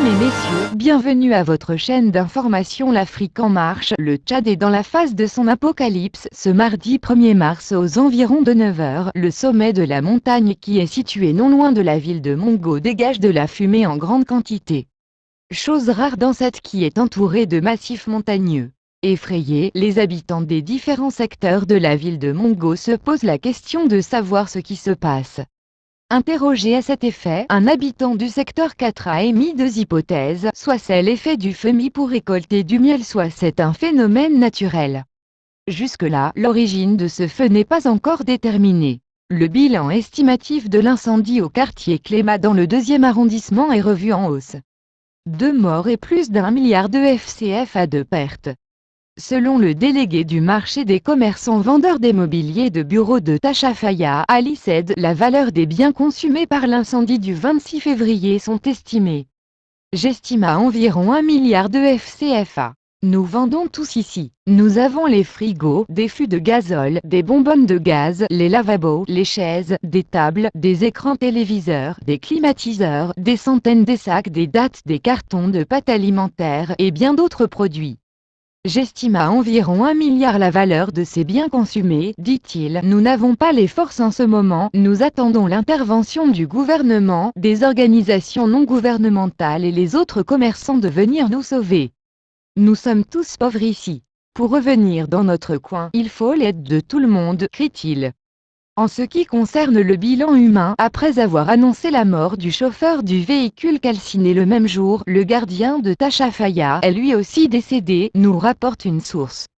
Mesdames et messieurs, bienvenue à votre chaîne d'information L'Afrique en marche. Le Tchad est dans la phase de son apocalypse. Ce mardi 1er mars aux environs de 9 h, le sommet de la montagne qui est situé non loin de la ville de Mongo dégage de la fumée en grande quantité. Chose rare dans cette qui est entourée de massifs montagneux. Effrayés, les habitants des différents secteurs de la ville de Mongo se posent la question de savoir ce qui se passe. Interrogé à cet effet, un habitant du secteur 4 a émis deux hypothèses, soit c'est l'effet du feu pour récolter du miel, soit c'est un phénomène naturel. Jusque-là, l'origine de ce feu n'est pas encore déterminée. Le bilan estimatif de l'incendie au quartier Cléma dans le 2e arrondissement est revu en hausse. 2 morts et plus d'1 milliard de FCFA de pertes. Selon le délégué du marché des commerçants vendeurs d'immobilier de bureau de Tachafaya, Ali Said, la valeur des biens consumés par l'incendie du 26 février sont estimés. J'estime à environ 1 milliard de FCFA. Nous vendons tous ici. Nous avons les frigos, des fûts de gazole, des bonbonnes de gaz, les lavabos, les chaises, des tables, des écrans téléviseurs, des climatiseurs, des centaines de sacs, des dattes, des cartons de pâte alimentaire et bien d'autres produits. J'estime à environ 1 milliard la valeur de ces biens consumés, dit-il. Nous n'avons pas les forces en ce moment, nous attendons l'intervention du gouvernement, des organisations non gouvernementales et les autres commerçants de venir nous sauver. Nous sommes tous pauvres ici. Pour revenir dans notre coin, il faut l'aide de tout le monde, crie-t-il. En ce qui concerne le bilan humain, après avoir annoncé la mort du chauffeur du véhicule calciné le même jour, le gardien de Tachafaya est lui aussi décédé, nous rapporte une source.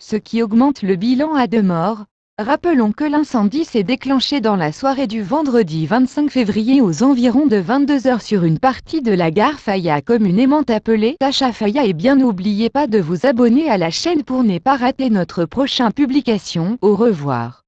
Ce qui augmente le bilan à 2 morts. Rappelons que l'incendie s'est déclenché dans la soirée du vendredi 25 février aux environs de 22 h sur une partie de la gare Faya communément appelée Tachafaya, et bien n'oubliez pas de vous abonner à la chaîne pour ne pas rater notre prochaine publication. Au revoir.